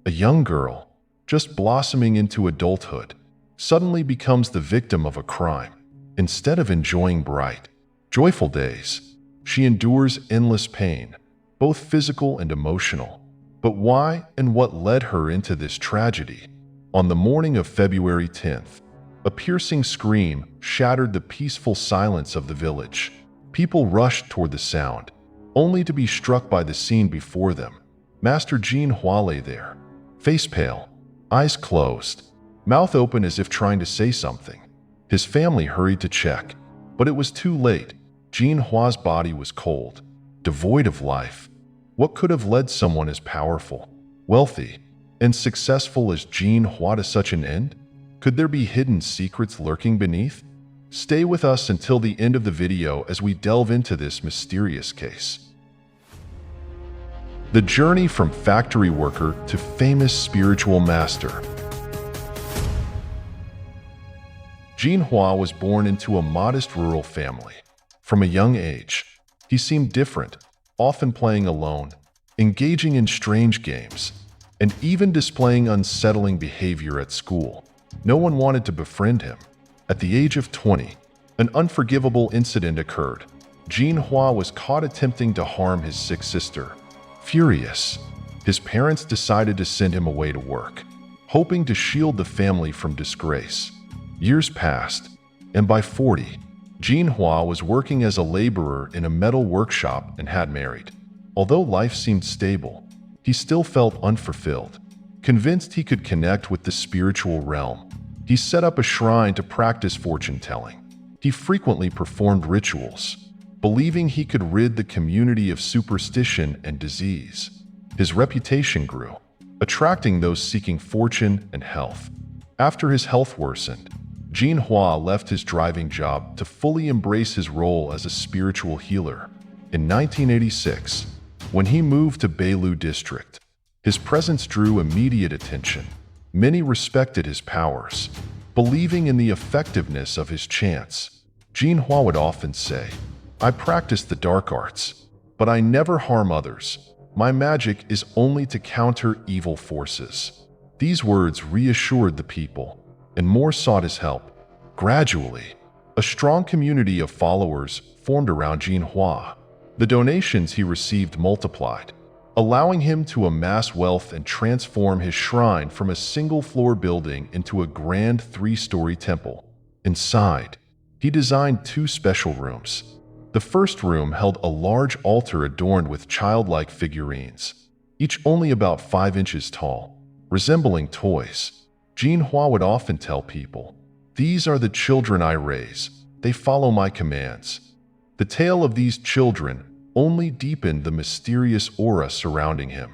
A young girl, just blossoming into adulthood, suddenly becomes the victim of a crime. Instead of enjoying bright, joyful days, she endures endless pain, both physical and emotional. But why and what led her into this tragedy? On the morning of February 10th, a piercing scream shattered the peaceful silence of the village. People rushed toward the sound, only to be struck by the scene before them. Master Jin Hua lay there, face pale, eyes closed, mouth open as if trying to say something. His family hurried to check, but it was too late. Jin Hua's body was cold, devoid of life. What could have led someone as powerful, wealthy, and successful as Jin Hua to such an end? Could there be hidden secrets lurking beneath? Stay with us until the end of the video as we delve into this mysterious case. The journey from factory worker to famous spiritual master. Jin Hua was born into a modest rural family. From a young age, he seemed different, often playing alone, engaging in strange games, and even displaying unsettling behavior at school. No one wanted to befriend him. At the age of 20, an unforgivable incident occurred. Jin Hua was caught attempting to harm his sick sister. Furious, his parents decided to send him away to work, hoping to shield the family from disgrace. Years passed, and by 40, Jin Hua was working as a laborer in a metal workshop and had married. Although life seemed stable, he still felt unfulfilled. Convinced he could connect with the spiritual realm, he set up a shrine to practice fortune-telling. He frequently performed rituals, believing he could rid the community of superstition and disease. His reputation grew, attracting those seeking fortune and health. After his health worsened, Jin Hua left his driving job to fully embrace his role as a spiritual healer. In 1986, when he moved to Beilu District, his presence drew immediate attention. Many respected his powers, believing in the effectiveness of his chants. Jin Hua would often say, "I practice the dark arts, but I never harm others. My magic is only to counter evil forces." These words reassured the people, and more sought his help. Gradually, a strong community of followers formed around Jin Hua. The donations he received multiplied, allowing him to amass wealth and transform his shrine from a single-floor building into a grand 3-story temple. Inside, he designed 2 special rooms. The first room held a large altar adorned with childlike figurines, each only about 5 inches tall, resembling toys. Jin Hua would often tell people, "These are the children I raise. They follow my commands." The tale of these children only deepened the mysterious aura surrounding him.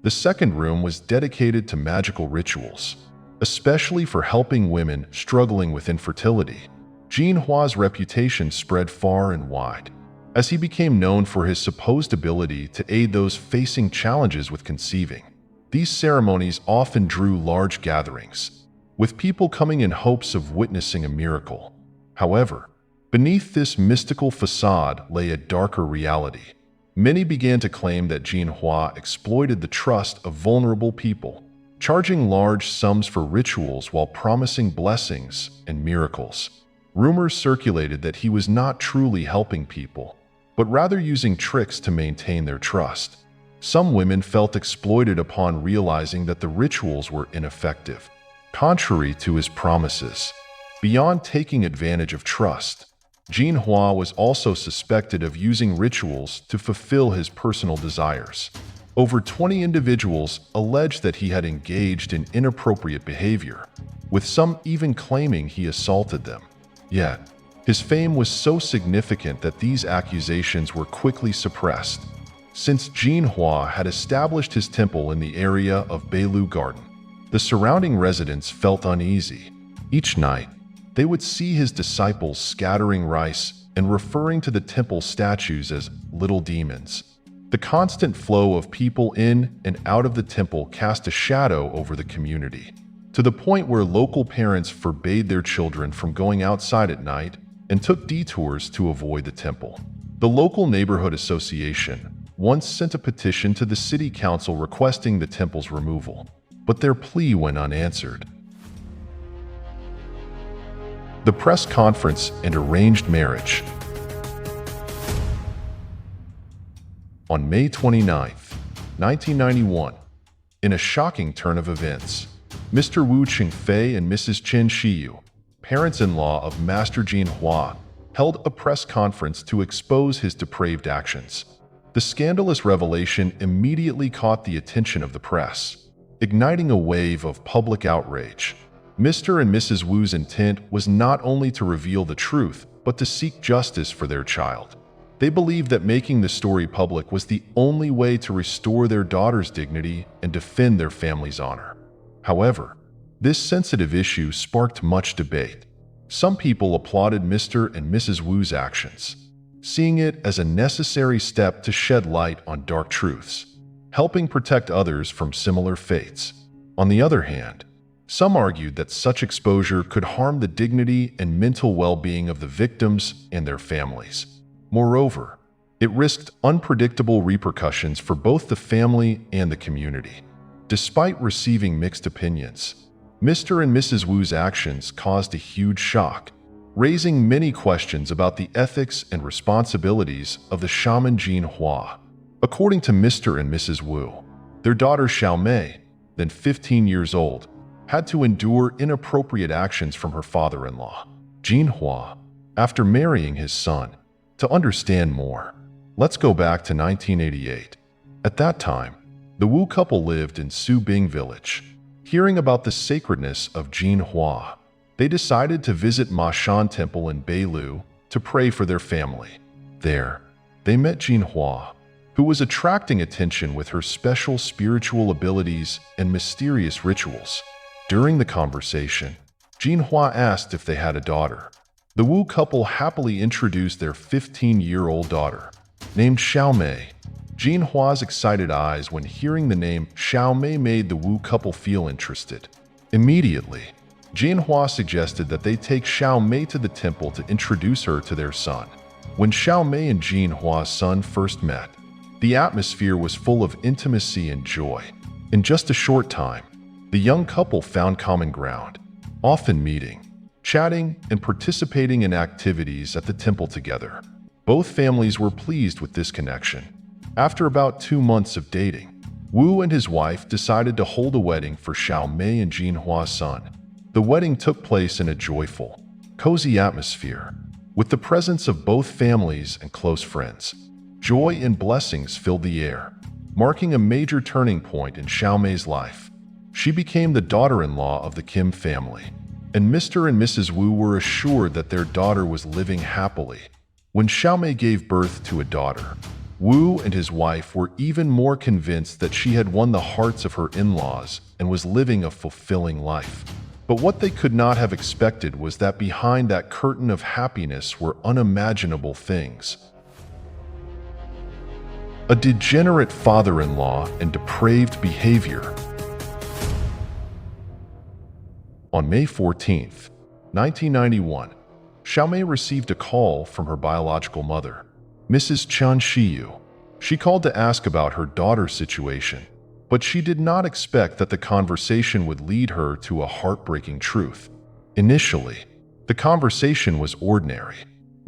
The second room was dedicated to magical rituals, especially for helping women struggling with infertility. Jin Hua's reputation spread far and wide, as he became known for his supposed ability to aid those facing challenges with conceiving. These ceremonies often drew large gatherings, with people coming in hopes of witnessing a miracle. However, beneath this mystical facade lay a darker reality. Many began to claim that Jin Hua exploited the trust of vulnerable people, charging large sums for rituals while promising blessings and miracles. Rumors circulated that he was not truly helping people, but rather using tricks to maintain their trust. Some women felt exploited upon realizing that the rituals were ineffective, contrary to his promises. Beyond taking advantage of trust, Jin Hua was also suspected of using rituals to fulfill his personal desires. Over 20 individuals alleged that he had engaged in inappropriate behavior, with some even claiming he assaulted them. Yet, his fame was so significant that these accusations were quickly suppressed. Since Jin Hua had established his temple in the area of Beilu Garden, the surrounding residents felt uneasy. Each night, they would see his disciples scattering rice and referring to the temple statues as little demons. The constant flow of people in and out of the temple cast a shadow over the community, to the point where local parents forbade their children from going outside at night and took detours to avoid the temple. The local neighborhood association once sent a petition to the city council requesting the temple's removal. but their plea went unanswered. The press conference and arranged marriage. On May 29, 1991, in a shocking turn of events, Mr. Wu Qingfei and Mrs. Chen Shiyu, parents-in-law of Master Jin Hua, held a press conference to expose his depraved actions. The scandalous revelation immediately caught the attention of the press, igniting a wave of public outrage. Mr. and Mrs. Wu's intent was not only to reveal the truth, but to seek justice for their child. They believed that making the story public was the only way to restore their daughter's dignity and defend their family's honor. However, this sensitive issue sparked much debate. Some people applauded Mr. and Mrs. Wu's actions, seeing it as a necessary step to shed light on dark truths, helping protect others from similar fates. On the other hand, some argued that such exposure could harm the dignity and mental well-being of the victims and their families. Moreover, it risked unpredictable repercussions for both the family and the community. Despite receiving mixed opinions, Mr. and Mrs. Wu's actions caused a huge shock, raising many questions about the ethics and responsibilities of the shaman Jin Hua. According to Mr. and Mrs. Wu, their daughter Shaman, then 15 years old, had to endure inappropriate actions from her father-in-law, Jin Hua, after marrying his son. To understand more, let's go back to 1988. At that time, the Wu couple lived in Subing village. Hearing about the sacredness of Jin Hua, they decided to visit Ma Shan Temple in Beilu to pray for their family. There, they met Jin Hua, who was attracting attention with her special spiritual abilities and mysterious rituals. During the conversation, Jin Hua asked if they had a daughter. The Wu couple happily introduced their 15-year-old daughter, named Xiaomei. Jin Hua's excited eyes when hearing the name Xiaomei made the Wu couple feel interested. Immediately, Jin Hua suggested that they take Xiaomei to the temple to introduce her to their son. When Xiaomei and Jin Hua's son first met, the atmosphere was full of intimacy and joy. In just a short time, the young couple found common ground, often meeting, chatting, and participating in activities at the temple together. Both families were pleased with this connection. After about 2 months of dating, Wu and his wife decided to hold a wedding for Xiaomei and Jin Hua's son. The wedding took place in a joyful, cozy atmosphere, with the presence of both families and close friends. Joy and blessings filled the air, marking a major turning point in Xiaomei's life. She became the daughter-in-law of the Kim family, and Mr. and Mrs. Wu were assured that their daughter was living happily. When Xiaomei gave birth to a daughter, Wu and his wife were even more convinced that she had won the hearts of her in-laws and was living a fulfilling life. But what they could not have expected was that behind that curtain of happiness were unimaginable things. A degenerate father-in-law and depraved behavior. On May 14, 1991, Xiaomei received a call from her biological mother, Mrs. Chen Shiyu. She called to ask about her daughter's situation, but she did not expect that the conversation would lead her to a heartbreaking truth. Initially, the conversation was ordinary.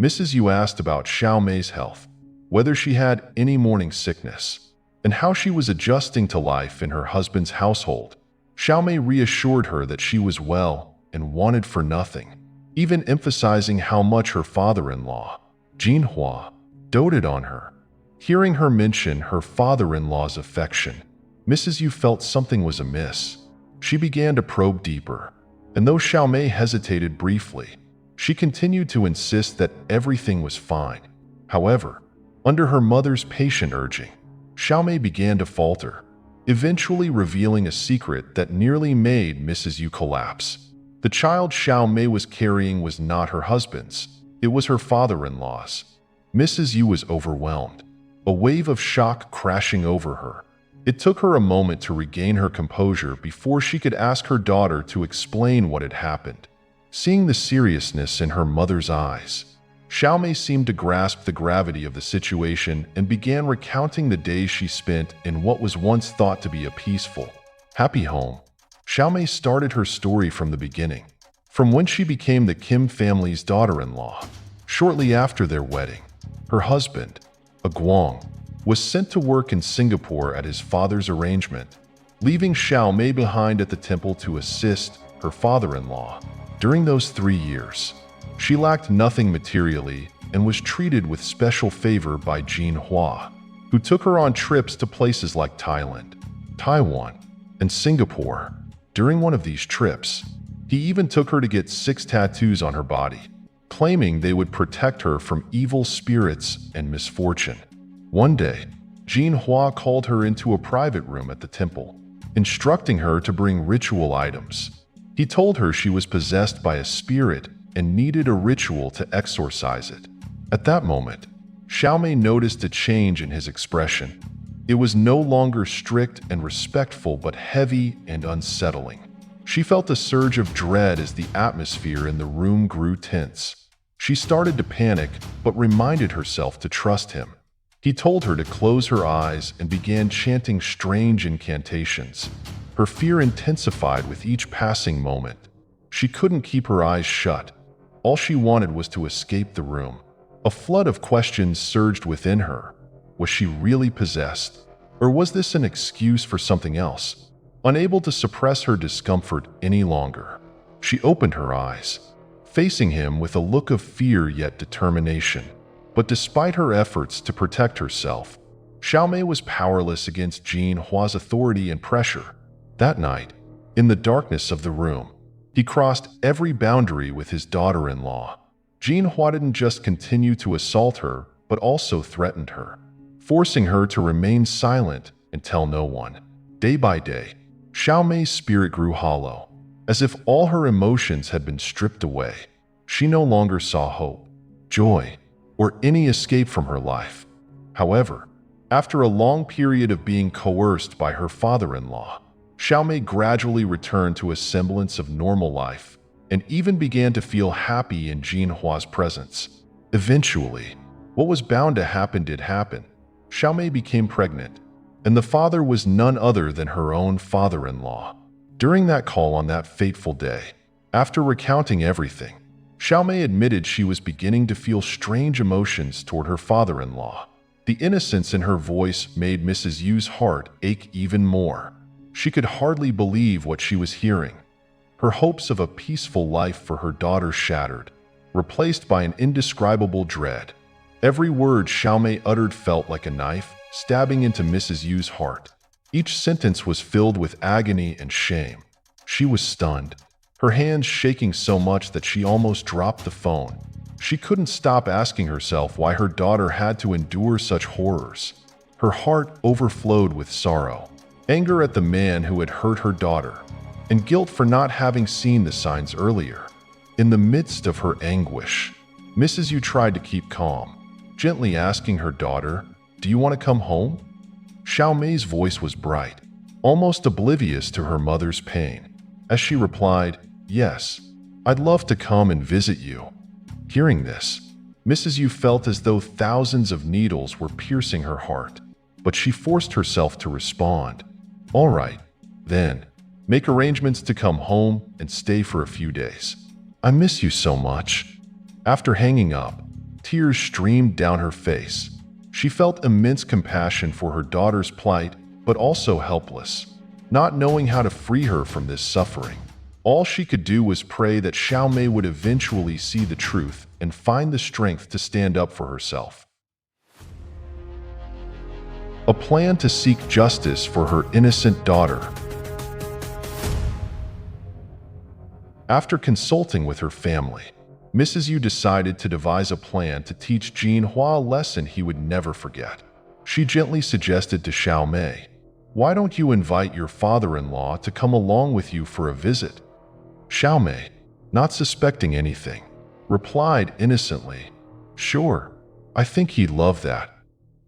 Mrs. Yu asked about Xiaomei's health, whether she had any morning sickness, and how she was adjusting to life in her husband's household. Xiaomei reassured her that she was well and wanted for nothing, even emphasizing how much her father-in-law, Jin Hua, doted on her. Hearing her mention her father-in-law's affection, Mrs. Yu felt something was amiss. She began to probe deeper, and though Xiaomei hesitated briefly, she continued to insist that everything was fine. However, under her mother's patient urging, Xiaomei began to falter, eventually revealing a secret that nearly made Mrs. Yu collapse. The child Xiaomei was carrying was not her husband's, it was her father-in-law's. Mrs. Yu was overwhelmed, a wave of shock crashing over her. It took her a moment to regain her composure before she could ask her daughter to explain what had happened. Seeing the seriousness in her mother's eyes, Xiaomei seemed to grasp the gravity of the situation and began recounting the days she spent in what was once thought to be a peaceful, happy home. Xiaomei started her story from the beginning, from when she became the Kim family's daughter-in-law. Shortly after their wedding, her husband, a Guang, was sent to work in Singapore at his father's arrangement, leaving Xiaomei behind at the temple to assist her father-in-law. During those 3 years, she lacked nothing materially and was treated with special favor by Jin Hua, who took her on trips to places like Thailand, Taiwan, and Singapore. During one of these trips, he even took her to get 6 tattoos on her body, claiming they would protect her from evil spirits and misfortune. One day, Jin Hua called her into a private room at the temple, instructing her to bring ritual items. He told her she was possessed by a spirit and needed a ritual to exorcise it. At that moment, Xiaomei noticed a change in his expression. It was no longer strict and respectful, but heavy and unsettling. She felt a surge of dread as the atmosphere in the room grew tense. She started to panic, but reminded herself to trust him. He told her to close her eyes and began chanting strange incantations. Her fear intensified with each passing moment. She couldn't keep her eyes shut. All she wanted was to escape the room. A flood of questions surged within her. Was she really possessed? Or was this an excuse for something else? Unable to suppress her discomfort any longer, she opened her eyes, facing him with a look of fear yet determination. But despite her efforts to protect herself, Xiaomei was powerless against Jin Hua's authority and pressure. That night, in the darkness of the room, he crossed every boundary with his daughter-in-law. Jin Hua didn't just continue to assault her, but also threatened her, forcing her to remain silent and tell no one. Day by day, Xiaomei's spirit grew hollow, as if all her emotions had been stripped away. She no longer saw hope, joy, or any escape from her life. However, after a long period of being coerced by her father-in-law, Xiaomei gradually returned to a semblance of normal life and even began to feel happy in Jin Hua's presence. Eventually, what was bound to happen did happen. Xiaomei became pregnant, and the father was none other than her own father-in-law. During that call on that fateful day, after recounting everything, Xiaomei admitted she was beginning to feel strange emotions toward her father-in-law. The innocence in her voice made Mrs. Yu's heart ache even more. She could hardly believe what she was hearing. Her hopes of a peaceful life for her daughter shattered, replaced by an indescribable dread. Every word Xiaomei uttered felt like a knife, stabbing into Mrs. Yu's heart. Each sentence was filled with agony and shame. She was stunned, her hands shaking so much that she almost dropped the phone. She couldn't stop asking herself why her daughter had to endure such horrors. Her heart overflowed with sorrow, anger at the man who had hurt her daughter, and guilt for not having seen the signs earlier. In the midst of her anguish, Mrs. Yu tried to keep calm, gently asking her daughter, "Do you want to come home?" Xiaomei's voice was bright, almost oblivious to her mother's pain. As she replied, "Yes, I'd love to come and visit you." Hearing this, Mrs. Yu felt as though thousands of needles were piercing her heart, but she forced herself to respond. "All right, then, make arrangements to come home and stay for a few days. I miss you so much." After hanging up, tears streamed down her face. She felt immense compassion for her daughter's plight, but also helpless, not knowing how to free her from this suffering. All she could do was pray that Xiaomei would eventually see the truth and find the strength to stand up for herself. A plan to seek justice for her innocent daughter. After consulting with her family, Mrs. Yu decided to devise a plan to teach Jin Hua a lesson he would never forget. She gently suggested to Xiaomei, "Why don't you invite your father-in-law to come along with you for a visit?" Xiaomei, not suspecting anything, replied innocently, "Sure, I think he'd love that."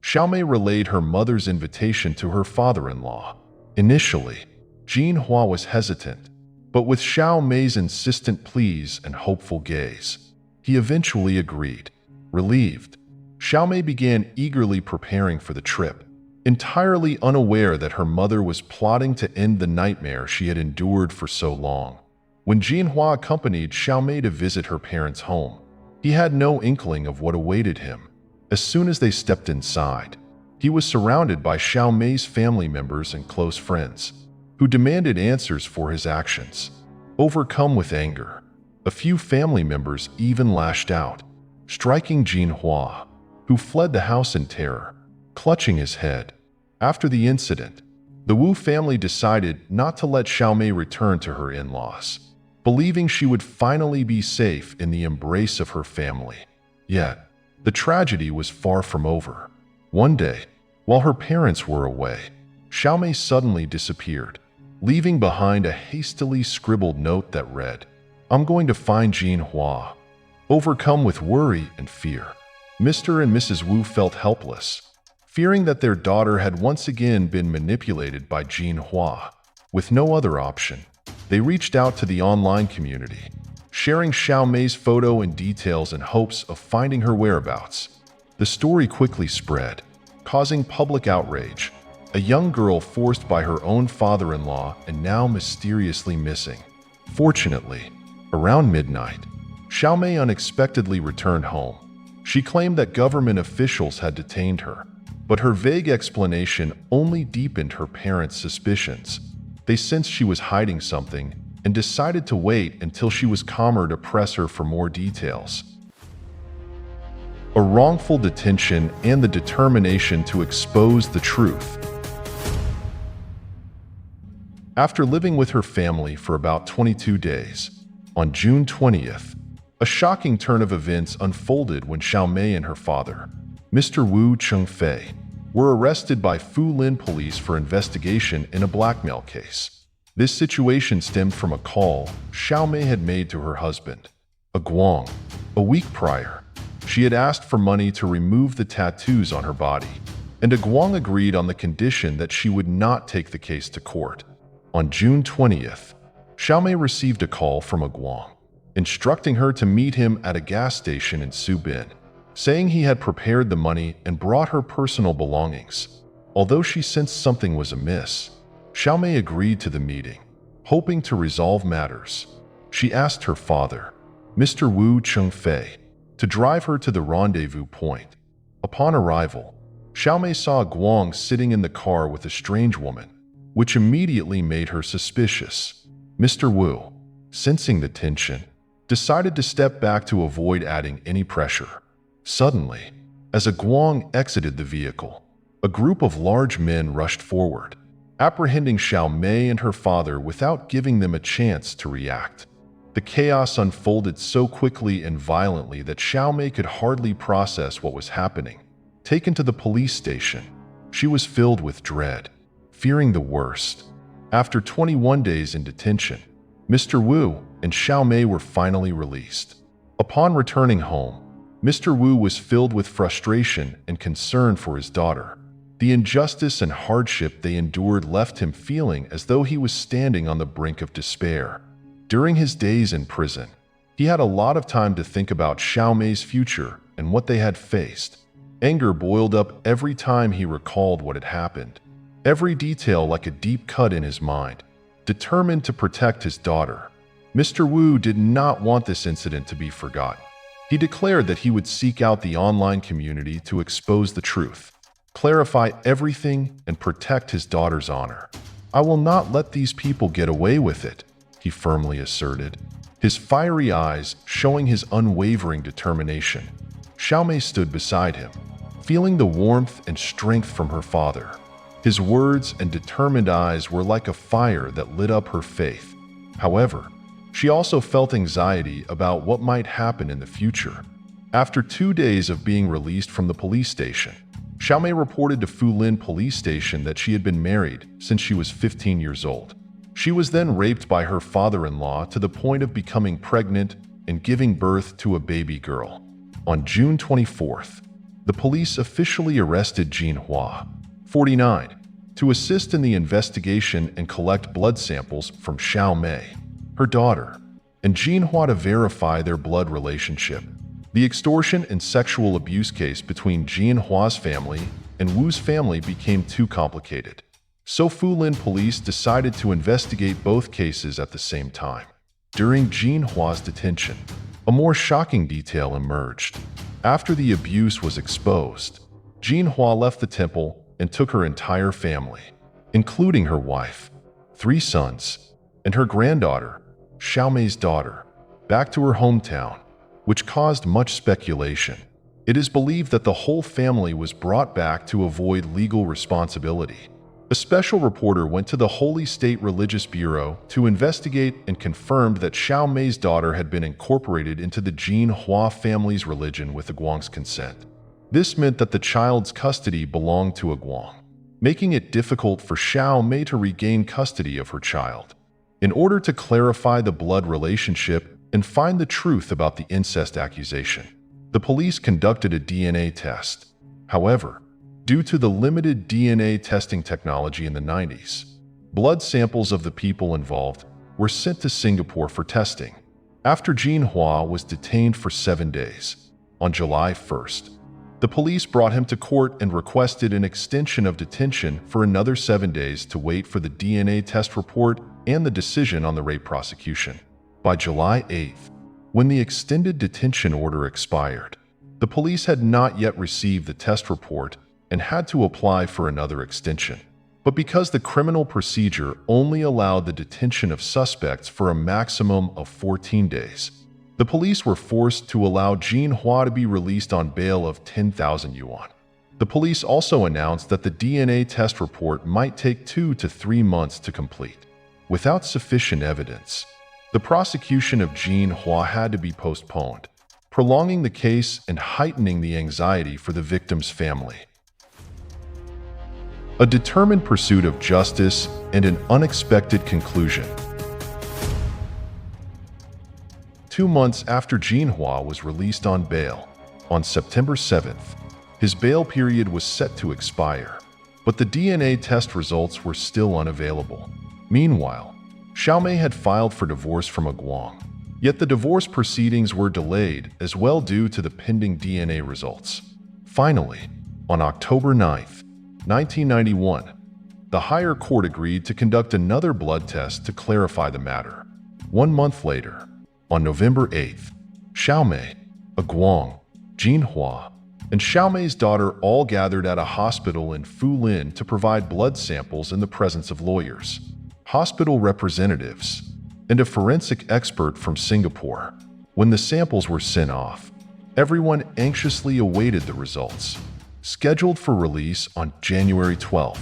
Xiaomei relayed her mother's invitation to her father-in-law. Initially, Jin Hua was hesitant, but with Xiaomei's insistent pleas and hopeful gaze, he eventually agreed. Relieved, Xiaomei began eagerly preparing for the trip. entirely unaware that her mother was plotting to end the nightmare she had endured for so long. When Jin Hua accompanied Xiaomei to visit her parents' home, he had no inkling of what awaited him. As soon as they stepped inside, he was surrounded by Xiaomei's family members and close friends, who demanded answers for his actions. Overcome with anger, a few family members even lashed out, striking Jin Hua, who fled the house in terror, clutching his head. After the incident, the Wu family decided not to let Xiaomei return to her in-laws, believing she would finally be safe in the embrace of her family. Yet, the tragedy was far from over. One day, while her parents were away, Xiaomei suddenly disappeared, leaving behind a hastily scribbled note that read, "I'm going to find Jin Hua." Overcome with worry and fear, Mr. and Mrs. Wu felt helpless, fearing that their daughter had once again been manipulated by Jin Hua. With no other option, they reached out to the online community, sharing Xiaomei's photo and details in hopes of finding her whereabouts. The story quickly spread, causing public outrage. A young girl forced by her own father-in-law and now mysteriously missing. Fortunately, around midnight, Xiaomei unexpectedly returned home. She claimed that government officials had detained her, but her vague explanation only deepened her parents' suspicions. They sensed she was hiding something and decided to wait until she was calmer to press her for more details. A wrongful detention and the determination to expose the truth. After living with her family for about 22 days, on June 20th, a shocking turn of events unfolded when Xiaomei and her father, Mr. Wu Chengfei, were arrested by Fulin police for investigation in a blackmail case. This situation stemmed from a call Xiaomei had made to her husband, a Guang. A week prior, she had asked for money to remove the tattoos on her body, and a Guang agreed on the condition that she would not take the case to court. On June 20th, Xiaomei received a call from a Guang, instructing her to meet him at a gas station in Subin, saying he had prepared the money and brought her personal belongings. Although she sensed something was amiss, Xiaomei agreed to the meeting, hoping to resolve matters. She asked her father, Mr. Wu Chengfei, to drive her to the rendezvous point. Upon arrival, Xiaomei saw a Guang sitting in the car with a strange woman, which immediately made her suspicious. Mr. Wu, sensing the tension, decided to step back to avoid adding any pressure. Suddenly, as a Guang exited the vehicle, a group of large men rushed forward, apprehending Xiaomei and her father without giving them a chance to react. The chaos unfolded so quickly and violently that Xiaomei could hardly process what was happening. Taken to the police station, she was filled with dread, fearing the worst. After 21 days in detention, Mr. Wu and Xiaomei were finally released. Upon returning home, Mr. Wu was filled with frustration and concern for his daughter. The injustice and hardship they endured left him feeling as though he was standing on the brink of despair. During his days in prison, he had a lot of time to think about Xiaomei's future and what they had faced. Anger boiled up every time he recalled what had happened, every detail like a deep cut in his mind. Determined to protect his daughter, Mr. Wu did not want this incident to be forgotten. He declared that he would seek out the online community to expose the truth, clarify everything, and protect his daughter's honor. "I will not let these people get away with it," he firmly asserted, his fiery eyes showing his unwavering determination. Xiaomei stood beside him, feeling the warmth and strength from her father. His words and determined eyes were like a fire that lit up her faith. However, she also felt anxiety about what might happen in the future. After 2 days of being released from the police station, Xiaomei reported to Fulin police station that she had been married since she was 15 years old. She was then raped by her father-in-law to the point of becoming pregnant and giving birth to a baby girl. On June 24th, the police officially arrested Jin Hua, 49, to assist in the investigation and collect blood samples from Xiaomei, her daughter, and Jin Hua to verify their blood relationship. The extortion and sexual abuse case between Jin Hua's family and Wu's family became too complicated. So Fulin police decided to investigate both cases at the same time. During Jin Hua's detention, a more shocking detail emerged. After the abuse was exposed, Jin Hua left the temple and took her entire family, including her wife, 3 sons, and her granddaughter, Xiaomei's daughter, back to her hometown, which caused much speculation. It is believed that the whole family was brought back to avoid legal responsibility. A special reporter went to the Holy State Religious Bureau to investigate and confirmed that Xiaomei's daughter had been incorporated into the Jin Hua family's religion with Aguang's consent. This meant that the child's custody belonged to Aguang, making it difficult for Xiaomei to regain custody of her child. In order to clarify the blood relationship and find the truth about the incest accusation, the police conducted a DNA test. However, due to the limited DNA testing technology in the 90s, blood samples of the people involved were sent to Singapore for testing. After Jin Hua was detained for 7 days, on July 1st, the police brought him to court and requested an extension of detention for another 7 days to wait for the DNA test report and the decision on the rape prosecution. By July 8th, when the extended detention order expired, the police had not yet received the test report and had to apply for another extension. But because the criminal procedure only allowed the detention of suspects for a maximum of 14 days, the police were forced to allow Jin Hua to be released on bail of 10,000 yuan. The police also announced that the DNA test report might take 2 to 3 months to complete. Without sufficient evidence, the prosecution of Jin Hua had to be postponed, prolonging the case and heightening the anxiety for the victim's family. A determined pursuit of justice and an unexpected conclusion. 2 months after Jin Hua was released on bail, on September 7th, his bail period was set to expire, but the DNA test results were still unavailable. Meanwhile, Xiaomei had filed for divorce from Aguang, yet the divorce proceedings were delayed as well due to the pending DNA results. Finally, on October 9th, 1991, the higher court agreed to conduct another blood test to clarify the matter. 1 month later, on November 8th, Xiaomei, Aguang, Jin Hua, and Xiaomei's daughter all gathered at a hospital in Fulin to provide blood samples in the presence of lawyers, hospital representatives, and a forensic expert from Singapore. When the samples were sent off, everyone anxiously awaited the results. Scheduled for release on January 12,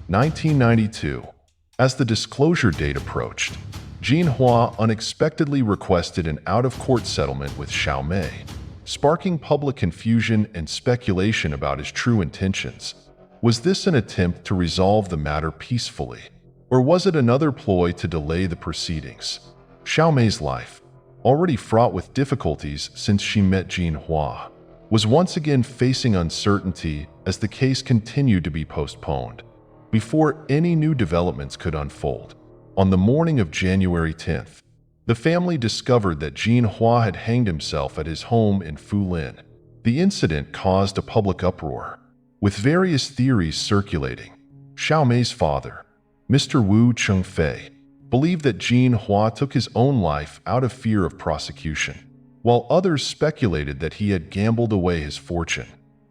1992, as the disclosure date approached, Jin Hua unexpectedly requested an out-of-court settlement with Xiaomei, sparking public confusion and speculation about his true intentions. Was this an attempt to resolve the matter peacefully, or was it another ploy to delay the proceedings? Xiaomei's life, already fraught with difficulties since she met Jin Hua, was once again facing uncertainty as the case continued to be postponed. Before any new developments could unfold, on the morning of January 10th, the family discovered that Jin Hua had hanged himself at his home in Fulin. The incident caused a public uproar, with various theories circulating. Xiaomei's father, Mr. Wu Chengfei, believed that Jin Hua took his own life out of fear of prosecution, while others speculated that he had gambled away his fortune,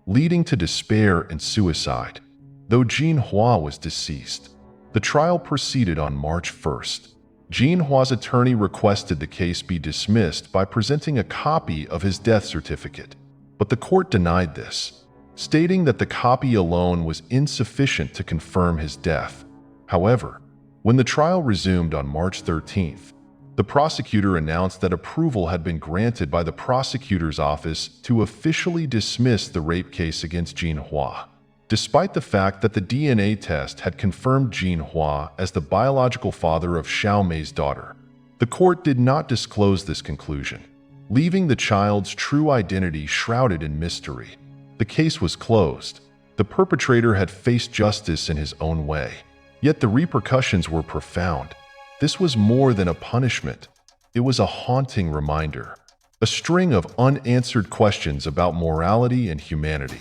leading to despair and suicide. Though Jin Hua was deceased, the trial proceeded on March 1st. Jin Hua's attorney requested the case be dismissed by presenting a copy of his death certificate, but the court denied this, stating that the copy alone was insufficient to confirm his death. However, when the trial resumed on March 13th, the prosecutor announced that approval had been granted by the prosecutor's office to officially dismiss the rape case against Jin Hua. Despite the fact that the DNA test had confirmed Jin Hua as the biological father of Xiaomei's daughter, the court did not disclose this conclusion, leaving the child's true identity shrouded in mystery. The case was closed. The perpetrator had faced justice in his own way, yet the repercussions were profound. This was more than a punishment. It was a haunting reminder, a string of unanswered questions about morality and humanity.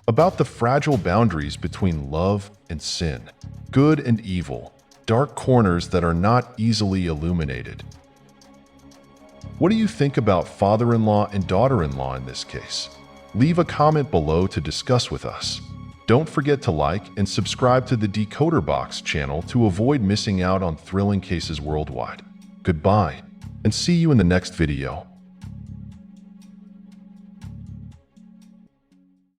about the fragile boundaries between love and sin, good and evil, dark corners that are not easily illuminated. What do you think about father-in-law and daughter-in-law in this case? Leave a comment below to discuss with us. Don't forget to like and subscribe to the Decoder Box channel to avoid missing out on thrilling cases worldwide. Goodbye, and see you in the next video.